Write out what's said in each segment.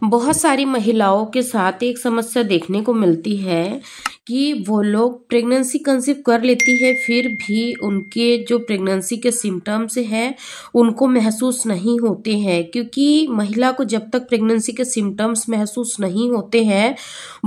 बहुत सारी महिलाओं के साथ एक समस्या देखने को मिलती है कि वो लोग प्रेगनेंसी कंसीव कर लेती है, फिर भी उनके जो प्रेगनेंसी के सिम्टम्स हैं उनको महसूस नहीं होते हैं। क्योंकि महिला को जब तक प्रेगनेंसी के सिम्टम्स महसूस नहीं होते हैं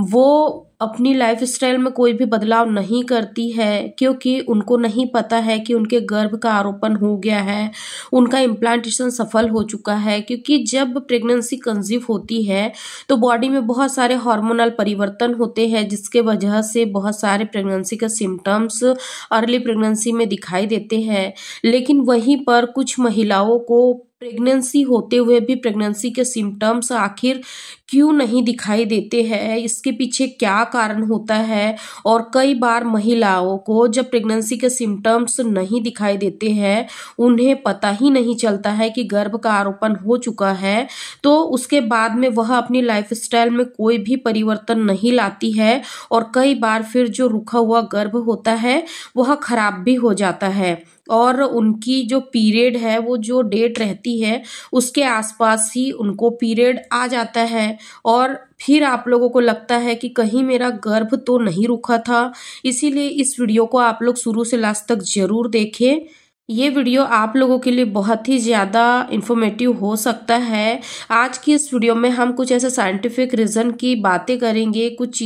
वो अपनी लाइफस्टाइल में कोई भी बदलाव नहीं करती है, क्योंकि उनको नहीं पता है कि उनके गर्भ का आरोपण हो गया है, उनका इम्प्लांटेशन सफल हो चुका है। क्योंकि जब प्रेगनेंसी कंसीव होती है तो बॉडी में बहुत सारे हार्मोनल परिवर्तन होते हैं, जिसके वजह से बहुत सारे प्रेगनेंसी के सिम्टम्स अर्ली प्रेगनेंसी में दिखाई देते हैं। लेकिन वहीं पर कुछ महिलाओं को प्रेगनेंसी होते हुए भी प्रेगनेंसी के सिम्टम्स आखिर क्यों नहीं दिखाई देते हैं, इसके पीछे क्या कारण होता है। और कई बार महिलाओं को जब प्रेगनेंसी के सिम्टम्स नहीं दिखाई देते हैं, उन्हें पता ही नहीं चलता है कि गर्भ का आरोपण हो चुका है, तो उसके बाद में वह अपनी लाइफस्टाइल में कोई भी परिवर्तन नहीं लाती है और कई बार फिर जो रुका हुआ गर्भ होता है वह खराब भी हो जाता है। और उनकी जो पीरियड है वो जो डेट रहती है उसके आसपास ही उनको पीरियड आ जाता है और फिर आप लोगों को लगता है कि कहीं मेरा गर्भ तो नहीं रुका था। इसीलिए इस वीडियो को आप लोग शुरू से लास्ट तक जरूर देखें। ये वीडियो आप लोगों के लिए बहुत ही ज़्यादा इन्फॉर्मेटिव हो सकता है। आज की इस वीडियो में हम कुछ ऐसे साइंटिफिक रीज़न की बातें करेंगे, कुछ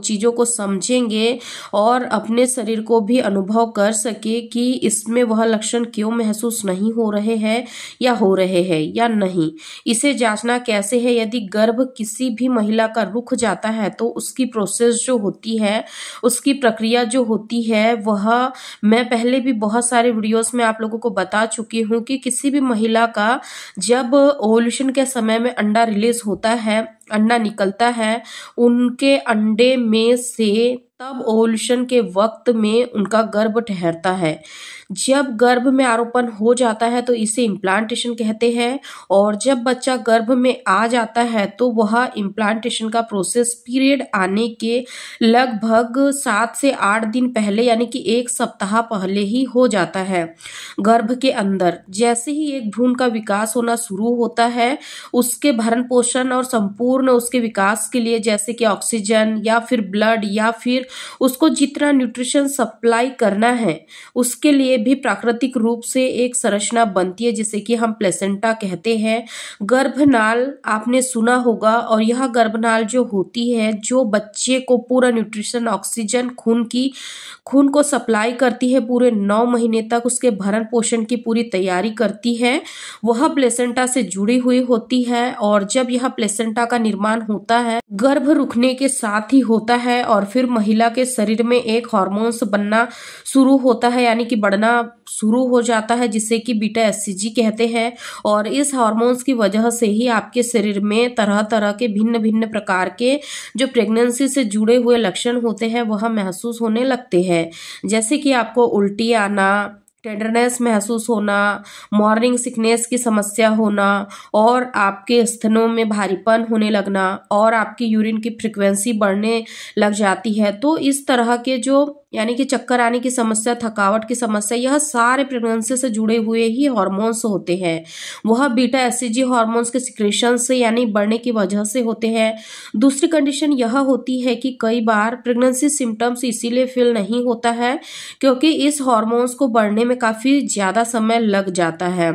चीज़ों को समझेंगे और अपने शरीर को भी अनुभव कर सके कि इसमें वह लक्षण क्यों महसूस नहीं हो रहे हैं या हो रहे हैं या नहीं। इसे जांचना कैसे है, यदि गर्भ किसी भी महिला का रुक जाता है तो उसकी प्रोसेस जो होती है, उसकी प्रक्रिया जो होती है, वह मैं पहले भी बहुत सारे वीडियोस में आप लोगों को बता चुकी हूँ कि किसी भी महिला का जब ओव्यूलेशन के समय में अंडा रिलीज होता है, अंडा निकलता है, उनके अंडे में से तब ओव्यूलेशन के वक्त में उनका गर्भ ठहरता है। जब गर्भ में आरोपण हो जाता है तो इसे इम्प्लांटेशन कहते हैं और जब बच्चा गर्भ में आ जाता है तो वह इम्प्लांटेशन का प्रोसेस पीरियड आने के लगभग 7 से 8 दिन पहले यानी कि 1 सप्ताह पहले ही हो जाता है। गर्भ के अंदर जैसे ही एक भ्रूण का विकास होना शुरू होता है, उसके भरण पोषण और संपूर्ण उसके विकास के लिए जैसे कि ऑक्सीजन या फिर ब्लड या फिर उसको जितना न्यूट्रिशन सप्लाई करना है उसके लिए भी प्राकृतिक रूप से एक संरचना बनती है जिसे कि हम प्लेसेंटा कहते हैं। गर्भनाल आपने सुना होगा और यह गर्भनाल जो होती है जो बच्चे को पूरा न्यूट्रिशन ऑक्सीजन खून को सप्लाई करती है, पूरे 9 महीने तक उसके भरण पोषण की पूरी तैयारी करती है, वह प्लेसेंटा से जुड़ी हुई होती है। और जब यह प्लेसेंटा का निर्माण होता है गर्भ रुकने के साथ ही होता है और फिर महिला के शरीर में एक हार्मोन्स बनना शुरू होता है यानी कि बढ़ना शुरू हो जाता है जिसे कि बीटा एचसीजी कहते हैं। और इस हार्मोन्स की वजह से ही आपके शरीर में तरह तरह के भिन्न भिन्न प्रकार के जो प्रेगनेंसी से जुड़े हुए लक्षण होते हैं वह महसूस होने लगते हैं, जैसे कि आपको उल्टी आना, टेंडरनेस महसूस होना, मॉर्निंग सिकनेस की समस्या होना और आपके स्तनों में भारीपन होने लगना और आपकी यूरिन की फ्रीक्वेंसी बढ़ने लग जाती है। तो इस तरह के जो यानी कि चक्कर आने की समस्या, थकावट की समस्या, यह सारे प्रेगनेंसी से जुड़े हुए ही हार्मोन्स होते हैं। वह बीटा एचसीजी हार्मोन्स के सिक्रेशन से यानी बढ़ने की वजह से होते हैं। दूसरी कंडीशन यह होती है कि कई बार प्रेगनेंसी सिम्टम्स इसीलिए फील नहीं होता है क्योंकि इस हार्मोन्स को बढ़ने में काफी ज्यादा समय लग जाता है।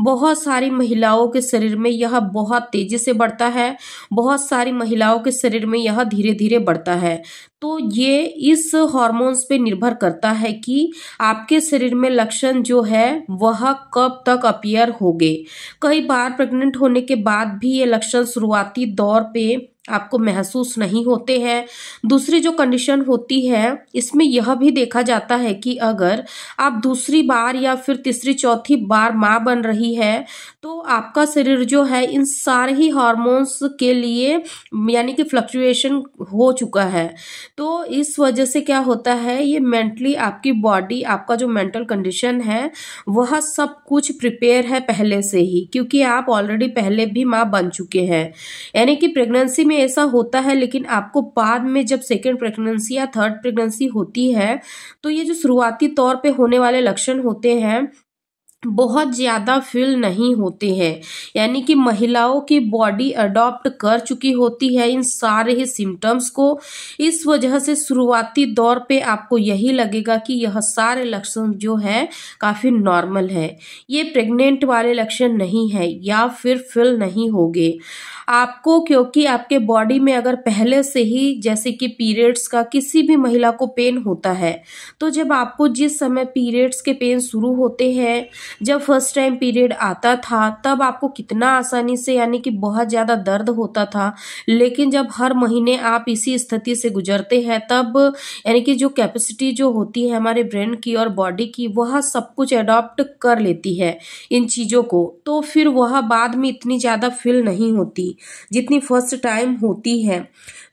बहुत सारी महिलाओं के शरीर में यह बहुत तेजी से बढ़ता है, बहुत सारी महिलाओं के शरीर में यह धीरे धीरे बढ़ता है। तो ये इस हार्मोन्स पे निर्भर करता है कि आपके शरीर में लक्षण जो है वह कब तक अपीयर होंगे। कई बार प्रेग्नेंट होने के बाद भी ये लक्षण शुरुआती दौर पे आपको महसूस नहीं होते हैं। दूसरी जो कंडीशन होती है इसमें यह भी देखा जाता है कि अगर आप दूसरी बार या फिर तीसरी चौथी बार माँ बन रही है तो आपका शरीर जो है इन सारे ही हार्मोन्स के लिए यानी कि फ्लक्चुएशन हो चुका है। तो इस वजह से क्या होता है, ये मेंटली आपकी बॉडी, आपका जो मेंटल कंडीशन है वह सब कुछ प्रिपेयर है पहले से ही, क्योंकि आप ऑलरेडी पहले भी माँ बन चुके हैं। यानी कि प्रेगनेंसी में ऐसा होता है, लेकिन आपको बाद में जब सेकेंड प्रेगनेंसी या थर्ड प्रेगनेंसी होती है तो ये जो शुरुआती तौर पे होने वाले लक्षण होते हैं बहुत ज़्यादा फील नहीं होते हैं, यानी कि महिलाओं की बॉडी अडॉप्ट कर चुकी होती है इन सारे ही सिम्टम्स को। इस वजह से शुरुआती दौर पे आपको यही लगेगा कि यह सारे लक्षण जो है काफ़ी नॉर्मल है, ये प्रेग्नेंट वाले लक्षण नहीं है या फिर फील नहीं होगे आपको, क्योंकि आपके बॉडी में अगर पहले से ही जैसे कि पीरियड्स का किसी भी महिला को पेन होता है, तो जब आपको जिस समय पीरियड्स के पेन शुरू होते हैं, जब फर्स्ट टाइम पीरियड आता था, तब आपको कितना आसानी से यानी कि बहुत ज़्यादा दर्द होता था। लेकिन जब हर महीने आप इसी स्थिति से गुजरते हैं, तब यानी कि जो कैपेसिटी जो होती है हमारे ब्रेन की और बॉडी की, वह सब कुछ अडॉप्ट कर लेती है इन चीज़ों को, तो फिर वह बाद में इतनी ज़्यादा फील नहीं होती जितनी फर्स्ट टाइम होती है।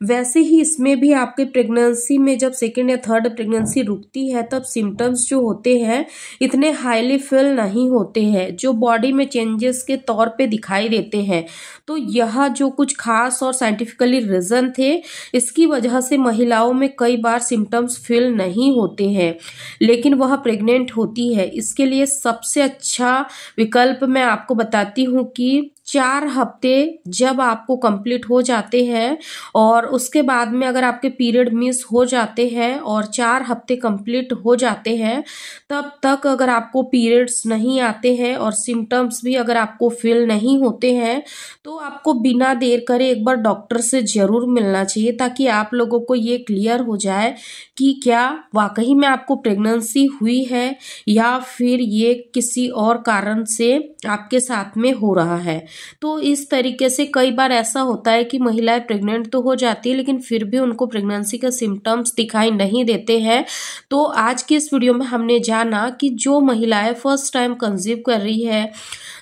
वैसे ही इसमें भी आपके प्रेगनेंसी में जब सेकेंड या थर्ड प्रेगनेंसी रुकती है, तब सिम्टम्स जो होते हैं इतने हाईली फील नहीं होते हैं, जो बॉडी में चेंजेस के तौर पे दिखाई देते हैं। तो यह जो कुछ खास और साइंटिफिकली रीजन थे, इसकी वजह से महिलाओं में कई बार सिम्टम्स फील नहीं होते हैं, लेकिन वह प्रेग्नेंट होती है। इसके लिए सबसे अच्छा विकल्प मैं आपको बताती हूँ कि 4 हफ्ते जब आपको कंप्लीट हो जाते हैं और उसके बाद में अगर आपके पीरियड मिस हो जाते हैं और 4 हफ्ते कंप्लीट हो जाते हैं, तब तक अगर आपको पीरियड्स नहीं आते हैं और सिम्टम्स भी अगर आपको फील नहीं होते हैं, तो आपको बिना देर करे एक बार डॉक्टर से ज़रूर मिलना चाहिए, ताकि आप लोगों को ये क्लियर हो जाए कि क्या वाकई में आपको प्रेगनेंसी हुई है या फिर ये किसी और कारण से आपके साथ में हो रहा है। तो इस तरीके से कई बार ऐसा होता है कि महिलाएं प्रेग्नेंट तो हो जाती है, लेकिन फिर भी उनको प्रेगनेंसी के सिम्टम्स दिखाई नहीं देते हैं। तो आज की इस वीडियो में हमने जाना कि जो महिलाएं फर्स्ट टाइम कंसीव कर रही है,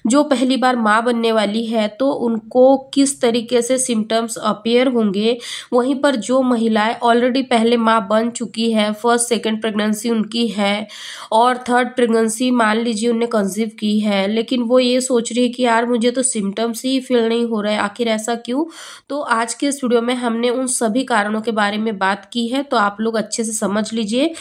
जो पहली बार माँ बनने वाली है, तो उनको किस तरीके से सिम्टम्स अपीयर होंगे। वहीं पर जो महिलाएं ऑलरेडी पहले माँ बन चुकी है, फर्स्ट सेकंड प्रेगनेंसी उनकी है और थर्ड प्रेगनेंसी मान लीजिए उन्हें कंसीव की है, लेकिन वो ये सोच रही है कि यार मुझे तो सिम्टम्स ही फील नहीं हो रहा है, आखिर ऐसा क्यों। तो आज के इस वीडियो में हमने उन सभी कारणों के बारे में बात की है, तो आप लोग अच्छे से समझ लीजिए,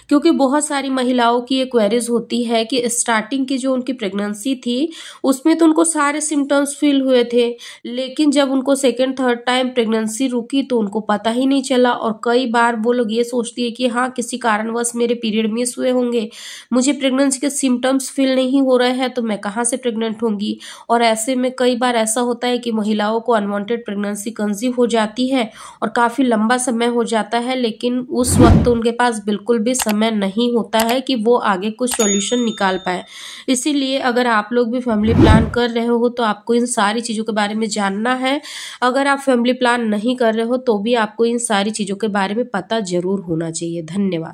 क्योंकि बहुत सारी महिलाओं की ये क्वेरीज होती है कि स्टार्टिंग की जो उनकी प्रेगनेंसी थी, उसमें तो उनको सारे सिम्टम्स फील हुए थे, लेकिन जब उनको सेकेंड थर्ड टाइम प्रेगनेंसी रुकी तो उनको पता ही नहीं चला। और कई बार वो लोग ये सोचती है कि हाँ, किसी कारणवश मेरे पीरियड मिस हुए होंगे, मुझे प्रेगनेंसी के सिम्टम्स फील नहीं हो रहे हैं, तो मैं कहाँ से प्रेग्नेंट होंगी। और ऐसे में कई बार ऐसा होता है कि महिलाओं को अनवांटेड प्रेगनेंसी कंसीव हो जाती है और काफ़ी लंबा समय हो जाता है, लेकिन उस वक्त उनके पास बिल्कुल भी समय नहीं होता है कि वो आगे कुछ सॉल्यूशन निकाल पाए। इसीलिए अगर आप लोग भी फैमिली प्लान कर रहे हो, तो आपको इन सारी चीज़ों के बारे में जानना है। अगर आप फैमिली प्लान नहीं कर रहे हो, तो भी आपको इन सारी चीज़ों के बारे में पता ज़रूर होना चाहिए। धन्यवाद।